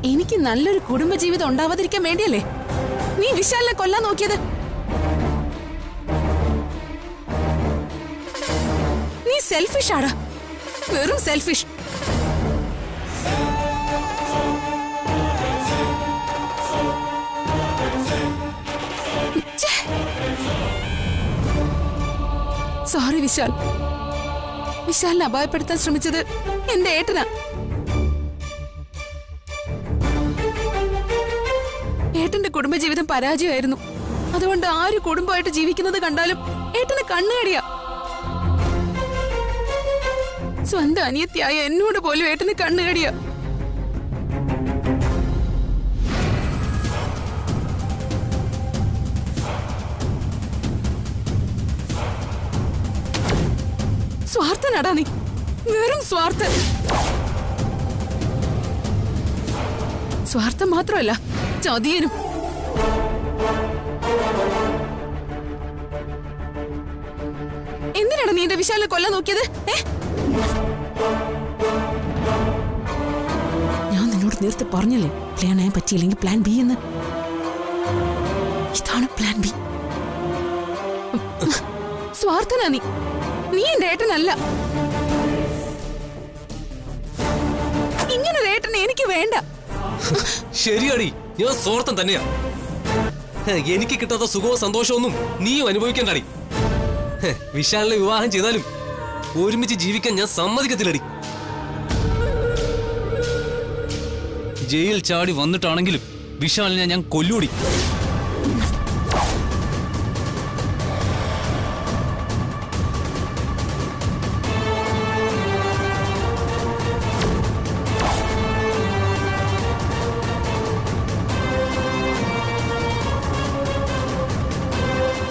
എനിക്ക് നല്ലൊരു കുടുംബജീവിതം ഉണ്ടാവാതിരിക്കാൻ വേണ്ടിയല്ലേ നീ വിശാലിനെ കൊല്ലാൻ നോക്കിയത്? നീ സെൽഫിഷ് ആടാ, വെറും സെൽഫിഷ്. സോറി വിശാൽ. വിശാലിനെ അപായപ്പെടുത്താൻ ശ്രമിച്ചത് എന്റെ ഏട്ടനാ. ഏട്ടന്റെ കുടുംബജീവിതം പരാജയമായിരുന്നു. അതുകൊണ്ട് ആര് കുടുംബമായിട്ട് ജീവിക്കുന്നത് കണ്ടാലും ഏട്ടന് കണ്ണുകടിയാ. സ്വന്തം അനിയത്തിയായ എന്നോട് പോലും ഏട്ടന് കണ്ണുകടിയാ. സ്വാർത്ഥനാടാ നീ, വെറും സ്വാർത്ഥൻ. സ്വാർത്ഥം മാത്രമല്ല, ചതിയനും. എന്തിനാണ് നീ എന്റെ വിശാലിനെ കൊല്ലാൻ നോക്കിയത്? ഞാൻ നിന്നോട് നേരത്തെ പറഞ്ഞില്ലേ പ്ലാൻ ആയി പറ്റിയില്ലെങ്കിൽ പ്ലാൻ ബി എന്ന്. ഇതാണ് പ്ലാൻ ബി. സ്വാർത്ഥനാ നീ. നീ എന്റെ ഏട്ടനല്ല. ഇങ്ങനൊരു ഏട്ടനെ എനിക്ക് വേണ്ട. ശരിയാടി, ഞാൻ സ്വാർത്ഥം തന്നെയാ. എനിക്ക് കിട്ടാത്ത സുഖവും സന്തോഷമൊന്നും നീയും അനുഭവിക്കണ്ടടി. വിശാലിനെ വിവാഹം ചെയ്താലും ഒരുമിച്ച് ജീവിക്കാൻ ഞാൻ സമ്മതിക്കത്തില്ലടി. ജയിൽ ചാടി വന്നിട്ടാണെങ്കിലും വിശാലിനെ ഞാൻ കൊല്ലൂടി.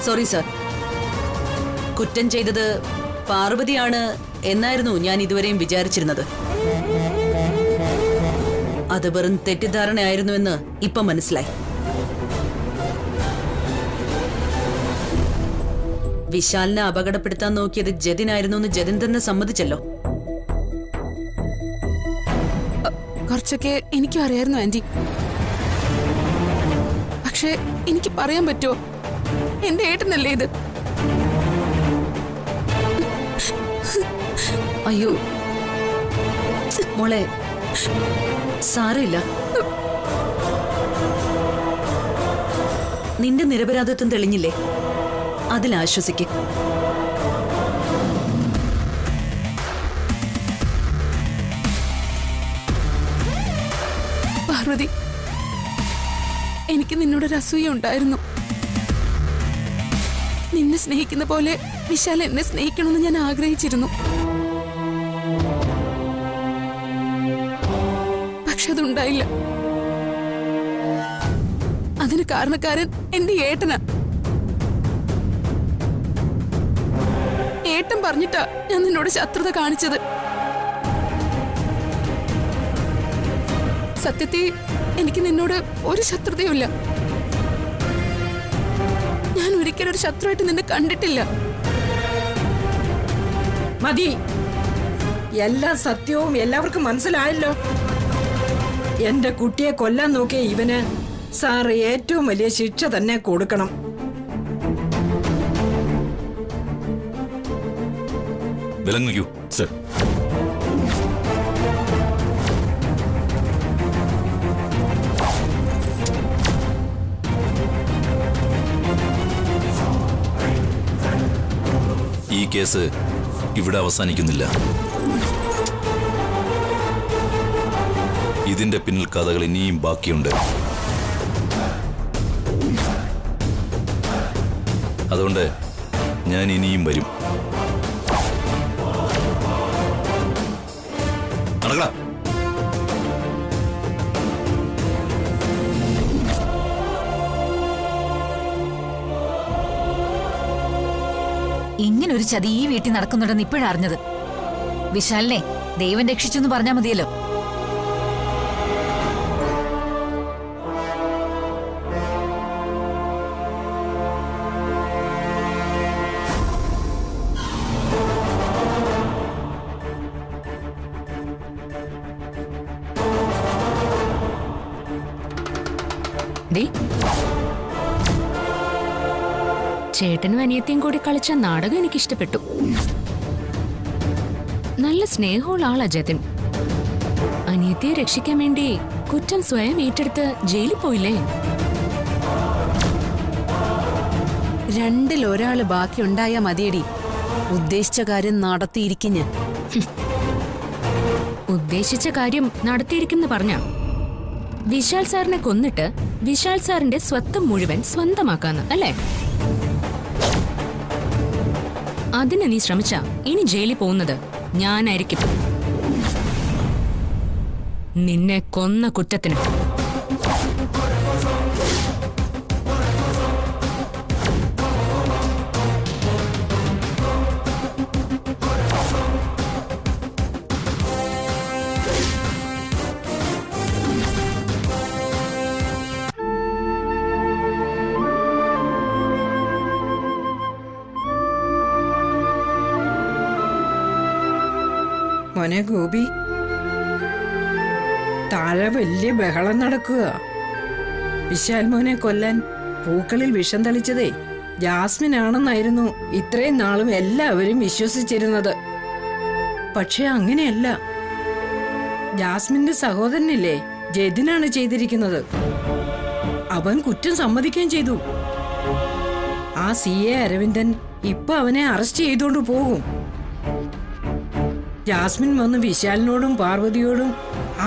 സോറി സർ, കുറ്റം ചെയ്തത് പാർവതിയാണ് എന്നായിരുന്നു ഞാൻ ഇതുവരെയും വിചാരിച്ചിരുന്നത്. അത് വെറും തെറ്റിദ്ധാരണയായിരുന്നുവെന്ന് ഇപ്പൊ മനസ്സിലായി. വിശാലിനെ അപകടപ്പെടുത്താൻ നോക്കിയത് ജതിനായിരുന്നു എന്ന് ജതിൻ തന്നെ സമ്മതിച്ചല്ലോ. കുറച്ചൊക്കെ എനിക്കും അറിയായിരുന്നു ആന്റി. പക്ഷെ എനിക്ക് പറയാൻ പറ്റുമോ? എന്റെ ഏട്ടനല്ലേ ഇത്? അയ്യോ മോളെ, സാരമില്ല. നിന്റെ നിരപരാധിത്വം തെളിഞ്ഞില്ലേ? അതിലാശ്വസിക്ക്. പാർവതി, എനിക്ക് നിന്നോടൊരു അസൂയ ഉണ്ടായിരുന്നു. നിന്നെ സ്നേഹിക്കുന്ന പോലെ വിശാൽ എന്നെ സ്നേഹിക്കണമെന്ന് ഞാൻ ആഗ്രഹിച്ചിരുന്നു. പക്ഷെ അതുണ്ടായില്ല. അതിന് കാരണക്കാരൻ എന്റെ ഏട്ടനാ. ഏട്ടൻ പറഞ്ഞിട്ടാ ഞാൻ നിന്നോട് ശത്രുത കാണിച്ചത്. സത്യത്തിൽ എനിക്ക് നിന്നോട് ഒരു ശത്രുതയുമില്ല. ഞാൻ ഒരിക്കലും ഒരു ശത്രുവായിട്ട് നിന്നെ കണ്ടിട്ടില്ല. മതി, എല്ലാ സത്യവും എല്ലാവർക്കും മനസ്സിലായല്ലോ. എന്റെ കുട്ടിയെ കൊല്ലാൻ നോക്കിയ ഇവന് സാറ് ഏറ്റവും വലിയ ശിക്ഷ തന്നെ കൊടുക്കണം. വിലങ്ങൂ സർ. ഈ കേസ് ഇവിടെ അവസാനിക്കുന്നില്ല. ഇതിന്റെ പിന്നിൽ കഥകൾ ഇനിയും ബാക്കിയുണ്ട്. അതുകൊണ്ട് ഞാൻ ഇനിയും വരും. നടക്കടാ. ഇങ്ങനൊരു ചതി ഈ വീട്ടിൽ നടക്കുന്നുണ്ടെന്ന് ഇപ്പോഴറിഞ്ഞത്. വിശാലിനെ ദൈവം രക്ഷിച്ചു എന്ന് പറഞ്ഞാൽ മതിയല്ലോ. ദേ, ചേട്ടനും അനിയത്തിയും കൂടി കളിച്ച നാടകം എനിക്ക് ഇഷ്ടപ്പെട്ടു. നല്ല സ്നേഹമുള്ള ആളാ ജതിൻ. അനിയത്തിയെ രക്ഷിക്കാൻ വേണ്ടി കുറ്റം സ്വയം ഏറ്റെടുത്ത് ജയിലിൽ പോയില്ലേ? രണ്ടിലൊരാള് ബാക്കിയുണ്ടായാ മതിയടി. ഉദ്ദേശിച്ച കാര്യം നടത്തിയിരിക്കുഞ്ഞ്. ഉദ്ദേശിച്ച കാര്യം നടത്തിയിരിക്കുമെന്ന് പറഞ്ഞ വിശാൽ സാറിനെ കൊന്നിട്ട് വിശാൽ സാറിന്റെ സ്വത്ത് മുഴുവൻ സ്വന്തമാക്കാന്ന് അല്ലേ? അതിന് നീ ശ്രമിച്ച ഇനി ജയിലിൽ പോകുന്നത് ഞാനായിരിക്കും. നിന്നെ കൊന്ന കുറ്റത്തിന്. മോനെ ഗോപി, താഴെ വലിയ ബഹളം നടക്കുക. വിശാൽ മോനെ കൊല്ലാൻ പൂക്കളിൽ വിഷം തളിച്ചതേ ജാസ്മിൻ ആണെന്നായിരുന്നു ഇത്രയും നാളും എല്ലാവരും വിശ്വസിച്ചിരുന്നത്. പക്ഷെ അങ്ങനെയല്ല. ജാസ്മിന്റെ സഹോദരനില്ലേ ജതിനാണ് ചെയ്തിരിക്കുന്നത്. അവൻ കുറ്റം സമ്മതിക്കുകയും ചെയ്തു. ആ CA അരവിന്ദൻ ഇപ്പൊ അവനെ അറസ്റ്റ് ചെയ്തോണ്ട് പോകും. ജാസ്മിൻ വന്ന് വിശാലിനോടും പാർവതിയോടും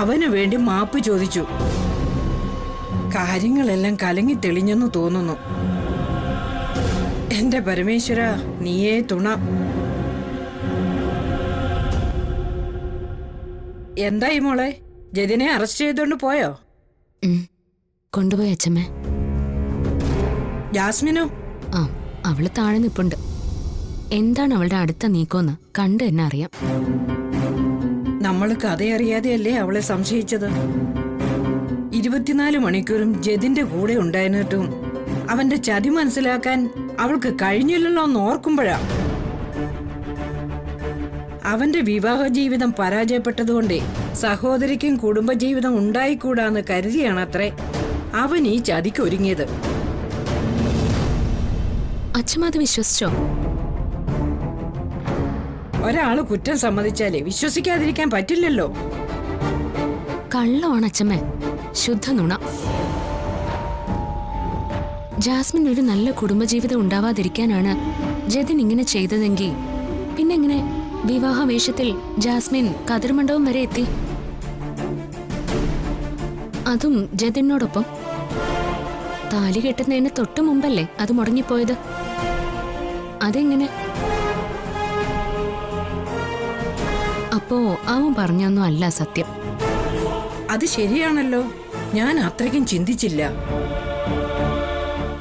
അവന് വേണ്ടി മാപ്പ് ചോദിച്ചു. കാര്യങ്ങളെല്ലാം കലങ്ങി തെളിഞ്ഞെന്ന് തോന്നുന്നു. എന്റെ പരമേശ്വര, നീയേ തുണ. എന്തായി മോളെ, ജതിനെ അറസ്റ്റ് ചെയ്തോണ്ട് പോയോ? കൊണ്ടുപോയി അച്ഛമ്മേ. ജാസ്മിനോ? ആ, അവള് താഴെ നിപ്പുണ്ട്. എന്താണ് അവളുടെ അടുത്ത നീക്കോന്ന് കണ്ടു തന്നെ അറിയാം. നമ്മൾ കഥയറിയാതെയല്ലേ അവളെ സംശയിച്ചത്. 24 മണിക്കൂറും ജതിന്റെ കൂടെ ഉണ്ടായിരുന്നിട്ടും അവന്റെ ചതി മനസ്സിലാക്കാൻ അവൾക്ക് കഴിഞ്ഞില്ലല്ലോ എന്ന് ഓർക്കുമ്പോഴാ. അവന്റെ വിവാഹ ജീവിതം പരാജയപ്പെട്ടതുകൊണ്ടേ സഹോദരിക്കും കുടുംബജീവിതം ഉണ്ടായിക്കൂടാന്ന് കരുതിയാണത്രേ അവൻ ഈ ചതിക്ക് ഒരുങ്ങിയത്. അച്ഛമ്മ അത് വിശ്വസിച്ചോ? ഒരാള് കുറ്റം സമ്മതിച്ചാലേ വിശ്വസിക്കാതിരിക്കാൻ പറ്റില്ലല്ലോ. കള്ളമാണ് അച്ഛമ്മേ, ശുദ്ധ നുണ. ജാസ്മിൻ ഒരു നല്ല കുടുംബജീവിതം ഉണ്ടാവാതിരിക്കാനാണ് ജതിൻ ഇങ്ങനെ ചെയ്തതെങ്കിൽ പിന്നെങ്ങനെ വിവാഹ വേഷത്തിൽ ജാസ്മിൻ കതിർമണ്ഡപം വരെ എത്തി? അതും ജതിനോടൊപ്പം. താലി കെട്ടുന്നതിന് തൊട്ടു മുമ്പല്ലേ അത് മുടങ്ങിപ്പോയത്? അതെങ്ങനെ? അപ്പോ അവൻ പറഞ്ഞൊന്നും അല്ല സത്യം. അത് ശരിയാണല്ലോ. ഞാൻ അത്രയ്ക്കും ചിന്തിച്ചില്ല.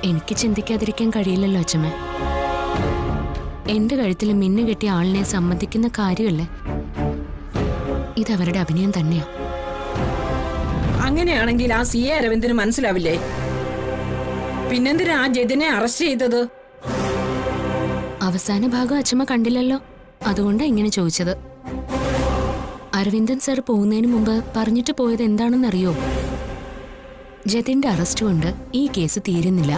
എനിക്ക് ചിന്തിക്കാതിരിക്കാൻ കഴിയില്ലല്ലോ അച്ഛമ്മ. എന്റെ കഴുത്തിൽ മിന്നു കെട്ടിയ ആളിനെ സമ്മതിക്കുന്ന കാര്യമല്ലേ? ഇതവരുടെ അഭിനയം തന്നെയാ. അങ്ങനെയാണെങ്കിൽ ആ CA അരവിന്ദന് മനസ്സിലാവില്ലേ? പിന്നെന്തിനാ ആ ജതിനെ അറസ്റ്റ് ചെയ്തത്? അവസാന ഭാഗം അച്ഛമ്മ കണ്ടില്ലല്ലോ, അതുകൊണ്ടാ ഇങ്ങനെ ചോദിച്ചത്. അരവിന്ദൻ സാർ പോകുന്നതിന് മുമ്പ് പറഞ്ഞിട്ട് പോയത് എന്താണെന്നറിയോ? ജതിന്റെ അറസ്റ്റ് കൊണ്ട് ഈ കേസ് തീരുന്നില്ല,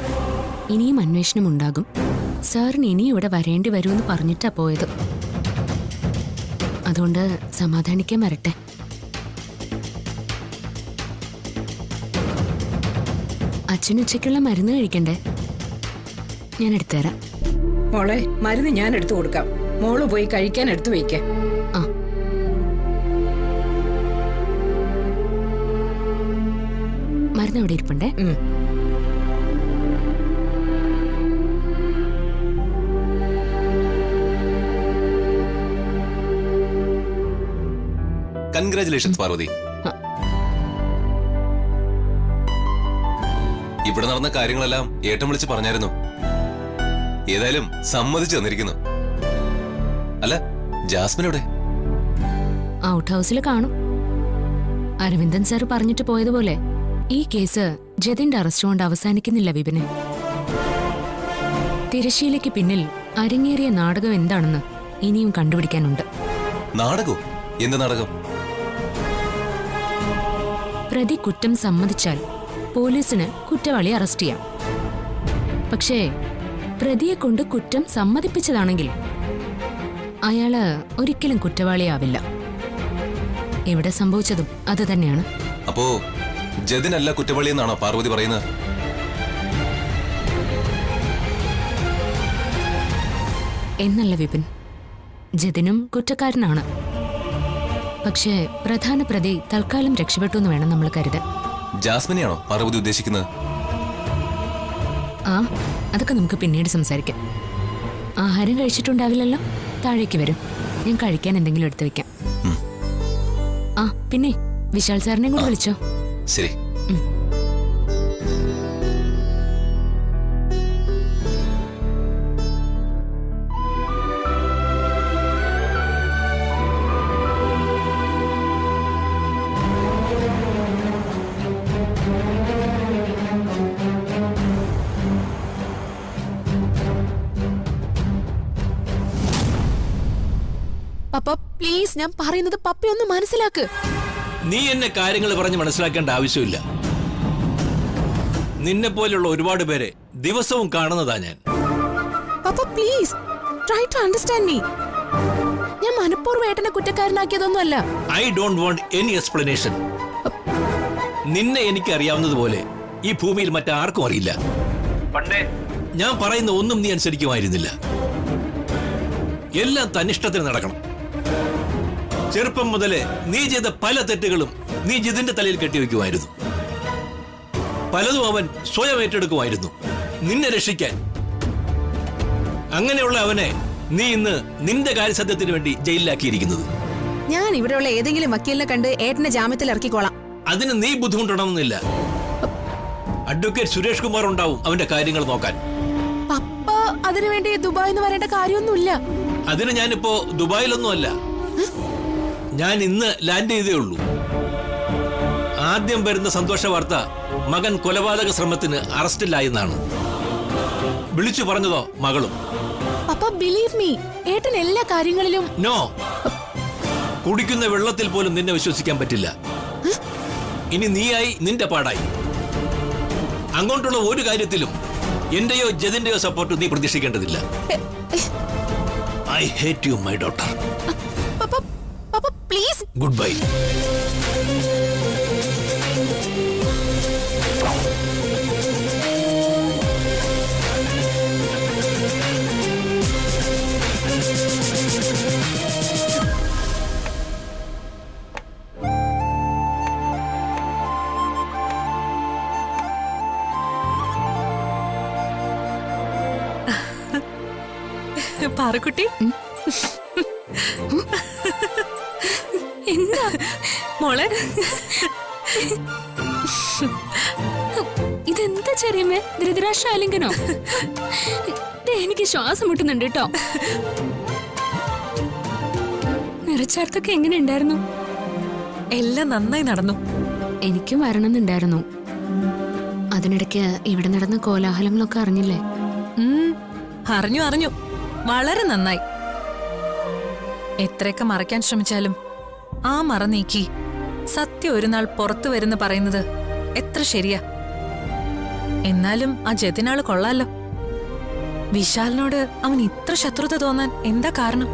ഇനിയും അന്വേഷണം ഉണ്ടാകും, സാറിന് ഇനിയും ഇവിടെ വരേണ്ടി വരുമെന്ന് പറഞ്ഞിട്ടാ പോയത്. അതുകൊണ്ട് സമാധാനിക്കാൻ വരട്ടെ. അച്ഛനുച്ചയ്ക്കുള്ള മരുന്ന് കഴിക്കണ്ടേ? ഞാൻ എടുത്തുതരാം. മോളെ, മരുന്ന് ഞാൻ എടുത്തു കൊടുക്കാം. മോള് പോയി കഴിക്കാൻ എടുത്തു വയ്ക്കേ. ആ, മരുന്ന് അവിടെ ഇരിപ്പുണ്ടേ. കൺഗ്രാറ്റുലേഷൻസ് പാർവതി. ഇവിടെ നടന്ന കാര്യങ്ങളെല്ലാം ഏട്ടൻ വിളിച്ച് പറഞ്ഞായിരുന്നു. ഏതായാലും സമ്മതിച്ചു തന്നിരിക്കുന്നു. അല്ല, ജാസ്മിൻ എവിടെ? ഔട്ട് ഹൗസിൽ കാണും. അരവിന്ദൻ സാർ പറഞ്ഞിട്ട് പോയതുപോലെ ഈ കേസ് ജതിന്റെ അറസ്റ്റ് കൊണ്ട് അവസാനിക്കുന്നില്ല വിപിനെ. തിരശ്ശീലയ്ക്ക് പിന്നിൽ അരങ്ങേറിയ നാടകം എന്താണെന്ന് ഇനിയും കണ്ടുപിടിക്കാനുണ്ട്. നാടകോ? എന്ത് നാടകം? പ്രതി കുറ്റം സമ്മതിച്ചാൽ പോലീസിന് കുറ്റവാളി അറസ്റ്റ് ചെയ്യാം. പക്ഷേ പ്രതിയെ കൊണ്ട് കുറ്റം സമ്മതിപ്പിച്ചതാണെങ്കിൽ അയാള് ഒരിക്കലും കുറ്റവാളിയാവില്ല. ഇവിടെ സംഭവിച്ചതും അത് തന്നെയാണ്. അപ്പോ ജതിനല്ല കുറ്റവാളി എന്നാണോ പാർവതി പറയുന്നത്? എന്നല്ല വിപിൻ, ജതിനും കുറ്റക്കാരനാണ്. പക്ഷേ പ്രധാന പ്രതി തൽക്കാലം രക്ഷപ്പെട്ടു എന്ന് വേണം നമ്മൾ കരുതാൻ. ജാസ്മിനെയാണോ പാർവതി ഉദ്ദേശിക്കുന്നത്? ആ, അതൊക്കെ നമുക്ക് പിന്നീട് സംസാരിക്കാം. ആഹാരം കഴിച്ചിട്ടുണ്ടാവില്ലല്ലോ, താഴേക്ക് വരും, ഞാൻ കഴിക്കാൻ എന്തെങ്കിലും എടുത്തു വെക്കാം. ആ പിന്നെ വിശാൽ സാറിനെ കൂടെ വിളിച്ചോ. ശരി. പപ്പ പ്ലീസ്, ഞാൻ പറയുന്നത് പപ്പ ഒന്ന് മനസ്സിലാക്ക്. നീ എന്നെ കാര്യങ്ങൾ പറഞ്ഞ് മനസ്സിലാക്കേണ്ട ആവശ്യമില്ല. നിന്നെ പോലെയുള്ള ഒരുപാട് പേരെ ദിവസവും കാണുന്നതാ ഞാൻ. പപ്പ please try to understand me. ഞാൻ മനഃപൂർവ്വം ഏട്ടനെ കുറ്റക്കാരനാക്കിയതൊന്നുമല്ല. I don't want any explanation. നിന്നെ എനിക്ക് അറിയാവുന്നതുപോലെ ഈ ഭൂമിയിൽ മറ്റാർക്കും അറിയില്ല. പണ്ടേ ഞാൻ പറയുന്ന ഒന്നും നീ അനുസരിക്കുമായിരുന്നില്ല. എല്ലാം തന്നിഷ്ടത്തിന് നടക്കണം. ചെറുപ്പം മുതലേ നീ ചെയ്ത പല തെറ്റുകളും നീ ജിതിന്റെ തലയിൽ കെട്ടിവെക്കുമായിരുന്നു. പലതും അവൻ സ്വയം ഏറ്റെടുക്കുമായിരുന്നു നിന്നെ രക്ഷിക്കാൻ. അങ്ങനെയുള്ള അവനെ നീ ഇന്ന് നിന്റെ കാര്യസത്യത്തിന് വേണ്ടി ജയിലിലാക്കിയിരിക്കുന്നത്. ഞാൻ ഇവിടെയുള്ള ഏതെങ്കിലും വക്കീലിനെ കണ്ട് ഏട്ടനെ ജാമ്യത്തിൽ ഇറക്കിക്കോളാം. അതിന് നീ ബുദ്ധിമുട്ടണമെന്നില്ല. അഡ്വക്കേറ്റ് സുരേഷ് കുമാർ ഉണ്ടാവും അവന്റെ കാര്യങ്ങൾ നോക്കാൻ. പപ്പ അതിനുവേണ്ടി ദുബായിന്ന് വരേണ്ട കാര്യമൊന്നുമില്ല. അതിന് ഞാനിപ്പോ ദുബായിലൊന്നും അല്ല. ഞാൻ ഇന്ന് ലാൻഡ് ചെയ്തേ ഉള്ളൂ. ആദ്യം വരുന്ന സന്തോഷ വാർത്ത മകൻ കൊലപാതക ശ്രമത്തിന് അറസ്റ്റിലായെന്നാണ്. വിളിച്ചു പറഞ്ഞതോ മകളും. പപ്പ ബിലീവ് മീ, ഏട്ടൻ എല്ലാ കാര്യങ്ങളിലും. നോ, കുടിക്കുന്ന വെള്ളത്തിൽ പോലും നിന്നെ വിശ്വസിക്കാൻ പറ്റില്ല. ഇനി നീയായി നിന്റെ പാടായി. അങ്ങോട്ടുള്ള ഒരു കാര്യത്തിലും എന്റെയോ ജതിന്റെയോ സപ്പോർട്ട് നീ പ്രതീക്ഷിക്കേണ്ടതില്ല. I hate you my daughter. പപ്പ പ്ലീസ്. Good bye. പാറക്കുട്ടി, എന്താ മോളെ? ഇതെന്താ ചെറിയമ്മേ, ധൃതരാഷ്ട്രാലിംഗനോ? എനിക്ക് ശ്വാസം മുട്ടുന്നുണ്ട് കേട്ടോ. നിറച്ചാർത്തൊക്കെ എങ്ങനെ ഉണ്ടായിരുന്നു? എല്ലാം നന്നായി നടന്നു. എനിക്കും വരണമെന്നുണ്ടായിരുന്നു. അതിനിടയ്ക്ക് ഇവിടെ നടന്ന കോലാഹലങ്ങളൊക്കെ അറിഞ്ഞില്ലേ? അറിഞ്ഞു. വളരെ നന്നായി. എത്രയൊക്കെ മറയ്ക്കാൻ ശ്രമിച്ചാലും ആ മറ നീക്കി സത്യം ഒരു നാൾ പുറത്തു വരുന്ന പറയുന്നത് എത്ര ശരിയാ. എന്നാലും ആ ജതിനാള് കൊള്ളാലോ. വിശാലിനോട് അവൻ ഇത്ര ശത്രുത തോന്നാൻ എന്താ കാരണം?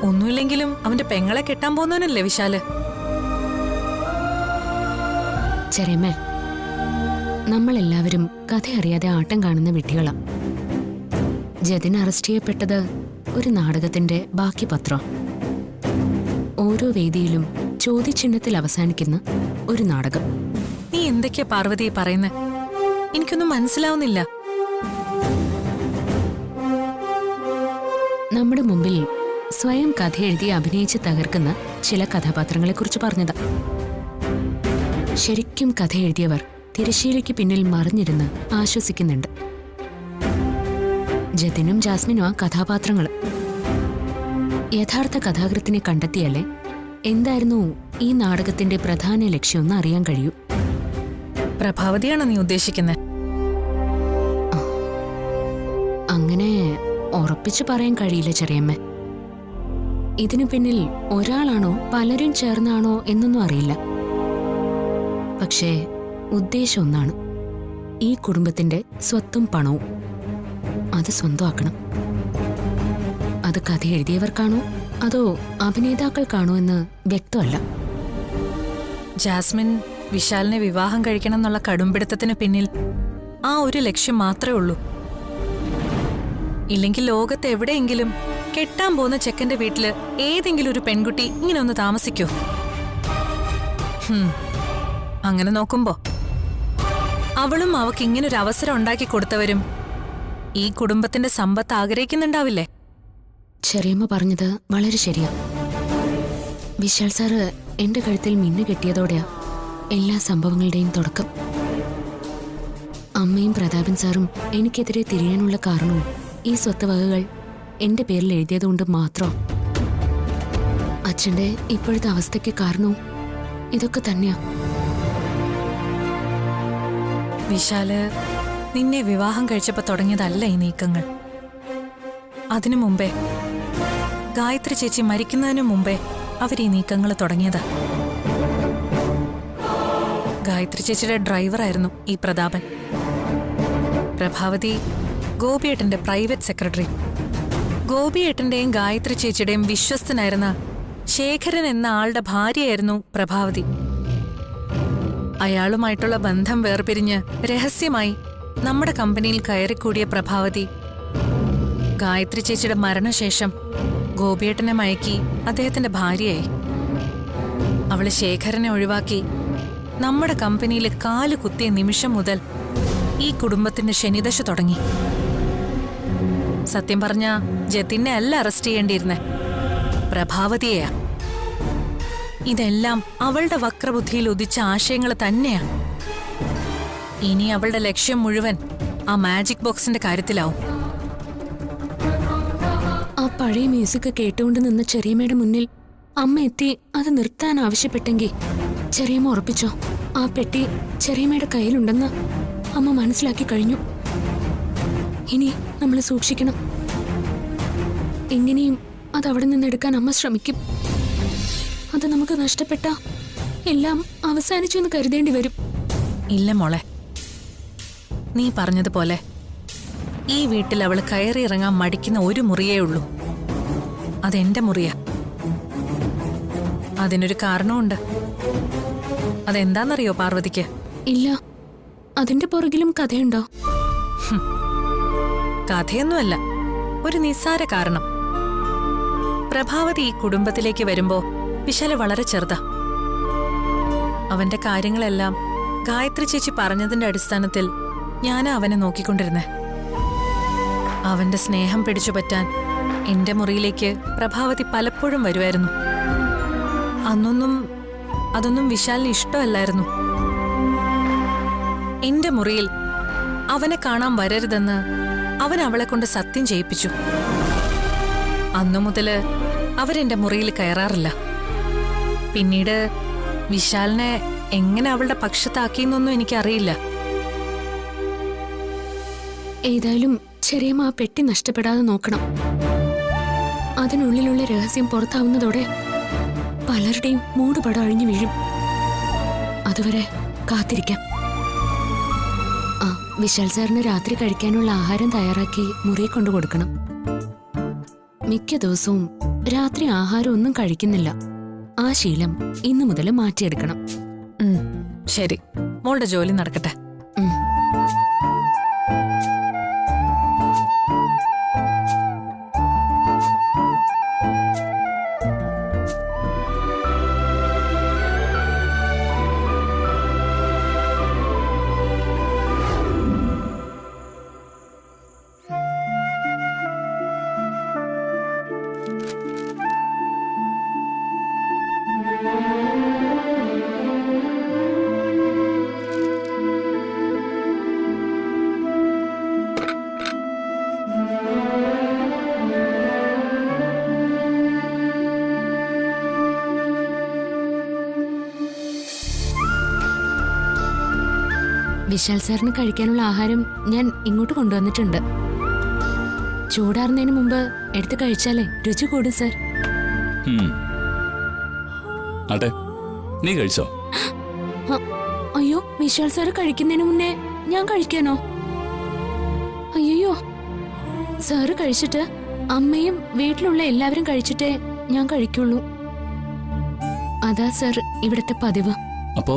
ഒന്നുമില്ലെങ്കിലും അവന്റെ പെങ്ങളെ കെട്ടാൻ പോകുന്നവനല്ലേ വിശാല്. ചെറിയമ്മേ, നമ്മളെല്ലാവരും കഥ അറിയാതെ ആട്ടം കാണുന്ന വിഡ്ഢികളാ. ജതിൻ അറസ്റ്റ് ചെയ്യപ്പെട്ടത് ഒരു നാടകത്തിന്റെ ബാക്കി പത്രം. ഓരോ വേദിയിലും ചോദ്യചിഹ്നത്തിൽ അവസാനിക്കുന്ന ഒരു നാടകം. നീ എന്തൊക്കെയാ പാർവതി പറയുന്നേ? എനിക്കൊന്നും മനസ്സിലാവുന്നില്ല. നമ്മുടെ മുമ്പിൽ സ്വയം കഥ എഴുതി അഭിനയിച്ച് തകർക്കുന്ന ചില കഥാപാത്രങ്ങളെക്കുറിച്ച് പറഞ്ഞതാ. ശരിക്കും കഥ എഴുതിയവർ തിരശ്ശീലയ്ക്ക് പിന്നിൽ മറിഞ്ഞിരുന്ന് ആശ്വസിക്കുന്നുണ്ട്. ജതിനും ജാസ്മിനും ആ കഥാപാത്രങ്ങൾ. യഥാർത്ഥ കഥാകൃത്തിനെ കണ്ടെത്തിയാലേ എന്തായിരുന്നു ഈ നാടകത്തിന്റെ പ്രധാന ലക്ഷ്യമെന്ന് അറിയാൻ കഴിയൂ. പ്രഭാവതിയാണോ നീ ഉദ്ദേശിക്കുന്നത്? അങ്ങനെ ഉറപ്പിച്ചു പറയാൻ കഴിയില്ല ചെറിയമ്മ. ഇതിനു പിന്നിൽ ഒരാളാണോ പലരും ചേർന്നാണോ എന്നൊന്നും അറിയില്ല. പക്ഷേ ഉദ്ദേശം ഒന്നാണ്. ഈ കുടുംബത്തിന്റെ സ്വത്തും പണവും അത് സ്വന്തമാക്കണം. അത് കഥ എഴുതിയവർക്കാണോ അതോ അഭിനേതാക്കൾക്കാണോ എന്ന് വ്യക്തമല്ല. ജാസ്മിൻ വിശാലിനെ വിവാഹം കഴിക്കണം എന്നുള്ള കടുംപിടുത്തത്തിന് പിന്നിൽ ആ ഒരു ലക്ഷ്യം മാത്രമേ ഉള്ളൂ. ഇല്ലെങ്കിൽ ലോകത്ത് എവിടെയെങ്കിലും കെട്ടാൻ പോകുന്ന ചെക്കന്റെ വീട്ടില് ഏതെങ്കിലും ഒരു പെൺകുട്ടി ഇങ്ങനെ ഒന്ന് താമസിക്കോ? അങ്ങനെ നോക്കുമ്പോ അവളും അവക്ക് ഇങ്ങനൊരു അവസരം ഉണ്ടാക്കി കൊടുത്തവരും ഈ കുടുംബത്തിന്റെ സമ്പത്ത് ആഗ്രഹിക്കുന്നുണ്ടാവില്ലേ? ചെറിയമ്മ പറഞ്ഞത് വളരെ ശരിയാ. വിശാൽ സാറ് എന്റെ കഴുത്തിൽ മിന്നു കെട്ടിയതോടെയാ എല്ലാ സംഭവങ്ങളുടെയും തുടക്കം. അമ്മയും പ്രതാപൻ സാറും എനിക്കെതിരെ തിരിയാനുള്ള കാരണവും ഈ സ്വത്ത് വകകൾ എന്റെ പേരിൽ എഴുതിയതുകൊണ്ട് മാത്രം. അച്ഛന്റെ ഇപ്പോഴത്തെ അവസ്ഥയ്ക്ക് കാരണവും ഇതൊക്കെ തന്നെയാ. വിശാല് നിന്നെ വിവാഹം കഴിച്ചപ്പോ തുടങ്ങിയതല്ല ഈ നീക്കങ്ങൾ. അതിനു മുമ്പേ, ഗായത്രി ചേച്ചി മരിക്കുന്നതിനു മുമ്പേ അവർ ഈ നീക്കങ്ങൾ തുടങ്ങിയതാ. ഗായത്രി ചേച്ചിയുടെ ഡ്രൈവറായിരുന്നു ഈ പ്രതാപൻ. പ്രഭാവതി ഗോപിയേട്ടന്റെ പ്രൈവറ്റ് സെക്രട്ടറി. ഗോപിയേട്ടന്റെയും ഗായത്രി ചേച്ചിയുടെയും വിശ്വസ്തനായിരുന്ന ശേഖരൻ എന്ന ആളുടെ ഭാര്യയായിരുന്നു പ്രഭാവതി. അയാളുമായിട്ടുള്ള ബന്ധം വേർപിരിഞ്ഞ് രഹസ്യമായി നമ്മുടെ കമ്പനിയിൽ കയറിക്കൂടിയ പ്രഭാവതി ഗായത്രി ചേച്ചിയുടെ മരണശേഷം ഗോപിയേട്ടനെ മയക്കി അദ്ദേഹത്തിന്റെ ഭാര്യയായി. അവള് ശേഖരനെ ഒഴിവാക്കി നമ്മുടെ കമ്പനിയിൽ കാല് കുത്തിയ നിമിഷം മുതൽ ഈ കുടുംബത്തിന്റെ ശനിദശ തുടങ്ങി. സത്യം പറഞ്ഞ ജതിനെ അല്ല അറസ്റ്റ് ചെയ്യേണ്ടിയിരുന്നേ, പ്രഭാവതിയെയാ. ഇതെല്ലാം അവളുടെ വക്രബുദ്ധിയിൽ ഉദിച്ച ആശയങ്ങൾ തന്നെയാ. ഇനി അവളുടെ ലക്ഷ്യം മുഴുവൻ ആ മാജിക് ബോക്സിന്റെ കാര്യത്തിലാവും. ആ പഴയ മ്യൂസിക് കേട്ടുകൊണ്ട് നിന്ന ചെറിയമ്മയുടെ മുന്നിൽ അമ്മ എത്തി അത് നിർത്താൻ ആവശ്യപ്പെട്ടെങ്കിൽ ചെറിയമ്മ ഉറപ്പിച്ചോ ആ പെട്ടി ചെറിയമ്മയുടെ കയ്യിലുണ്ടെന്ന് അമ്മ മനസ്സിലാക്കി കഴിഞ്ഞു. ഇനി നമ്മൾ സൂക്ഷിക്കണം. എങ്ങനെയും അത് അവിടെ നിന്നെടുക്കാൻ അമ്മ ശ്രമിക്കും. അത് നമുക്ക് നഷ്ടപ്പെട്ട എല്ലാം അവസാനിച്ചു എന്ന് കരുതേണ്ടി വരും. ഇല്ല മോളെ, നീ പറഞ്ഞതുപോലെ ഈ വീട്ടിൽ അവള് കയറിയിറങ്ങാൻ മടിക്കുന്ന ഒരു മുറിയേ ഉള്ളൂ. അതെന്റെ മുറിയാ. അതിനൊരു കാരണമുണ്ട്. അതെന്താന്നറിയോ പാർവതിക്ക്? ഇല്ല, അതിന്റെ പുറകിലും കഥയുണ്ടോ? കഥയൊന്നുമല്ല, ഒരു നിസ്സാര കാരണം. പ്രഭാവതി ഈ കുടുംബത്തിലേക്ക് വരുമ്പോ വിശാല് വളരെ ചെറുതാ. അവന്റെ കാര്യങ്ങളെല്ലാം ഗായത്രി ചേച്ചി പറഞ്ഞതിന്റെ അടിസ്ഥാനത്തിൽ ഞാനാ അവനെ നോക്കിക്കൊണ്ടിരുന്നേ. അവന്റെ സ്നേഹം പിടിച്ചുപറ്റാൻ എന്റെ മുറിയിലേക്ക് പ്രഭാവതി പലപ്പോഴും വരുമായിരുന്നു. അതൊന്നും വിശാലിന് ഇഷ്ടമല്ലായിരുന്നു. എന്റെ മുറിയിൽ അവനെ കാണാൻ വരരുതെന്ന് അവൻ അവളെ കൊണ്ട് സത്യം ചെയ്യിപ്പിച്ചു. അന്നു മുതല് അവരെന്റെ മുറിയിൽ കയറാറില്ല. പിന്നീട് വിശാലിനെ എങ്ങനെ അവളുടെ പക്ഷത്താക്കിയെന്നൊന്നും എനിക്കറിയില്ല. ഏതായാലും ചെറിയമ്മ ആ പെട്ടി നഷ്ടപ്പെടാതെ നോക്കണം. അതിനുള്ളിലുള്ള രഹസ്യം പുറത്താവുന്നതോടെ പലരുടെയും മൂടുപടം അഴിഞ്ഞു വീഴും. അതുവരെ കാത്തിരിക്കാം. ആ, വിശാൽ സാറിന് രാത്രി കഴിക്കാനുള്ള ആഹാരം തയ്യാറാക്കി മുറിയിൽ കൊണ്ടു കൊടുക്കണം. മിക്ക ദിവസവും രാത്രി ആഹാരം ഒന്നും കഴിക്കുന്നില്ല. ആ ശീലം ഇന്നു മുതൽ മാറ്റിയെടുക്കണം. ശരി, മോളുടെ ജോലി നടക്കട്ടെ. വിശാൽ സാറിന് കഴിക്കാനുള്ള ആഹാരം ഞാൻ ഇങ്ങോട്ട് കൊണ്ടുവന്നിട്ടുണ്ട്. ചൂടാറുന്നതിന് മുമ്പ് എടുത്ത് കഴിച്ചാലേ രുചി കൂടും സാർ. ആട്ടെ, നീ കഴിച്ചോ? അയ്യോ, വിശാൽ സാറ് കഴിക്കുന്നതിന് മുന്നേ ഞാൻ കഴിക്കാനോ? അയ്യോ, സാറ് കഴിച്ചിട്ട് അമ്മയും വീട്ടിലുള്ള എല്ലാവരും കഴിച്ചിട്ടേ ഞാൻ കഴിക്കുള്ളൂ. അതാ സാർ ഇവിടുത്തെ പതിവ്. അപ്പോ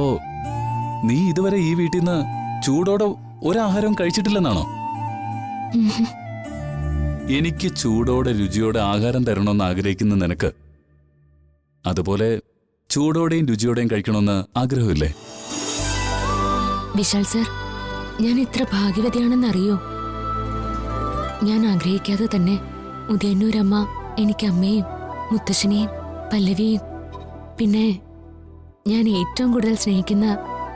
നീ ഇതുവരെ ഈ വീട്ടിൽ നിന്ന് ചൂടോടെ ഒരാഹാരവും കഴിച്ചിട്ടില്ലെന്നാണോ? എനിക്ക് ചൂടോടെ രുചിയോടെ ആഹാരം തരണമെന്ന് ആഗ്രഹിക്കുന്ന നിനക്ക് അതുപോലെ ചൂടോടെയും രുചിയോടെയും കഴിക്കണമെന്ന് ആഗ്രഹമില്ലേ? വിശാൽ സാർ, ഞാൻ എത്ര ഭാഗ്യവതിയാണെന്നറിയോ? ഞാൻ ആഗ്രഹിക്കാതെ തന്നെ ഉദയന്നൂരമ്മ എനിക്ക് അമ്മയും മുത്തശ്ശനെയും പല്ലവിയും പിന്നെ ഞാൻ ഏറ്റവും കൂടുതൽ സ്നേഹിക്കുന്ന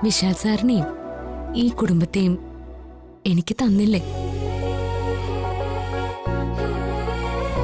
വിശാൽ സാറിനെയും ഈ കുടുംബത്തെയും എനിക്ക് തന്നില്ലേ?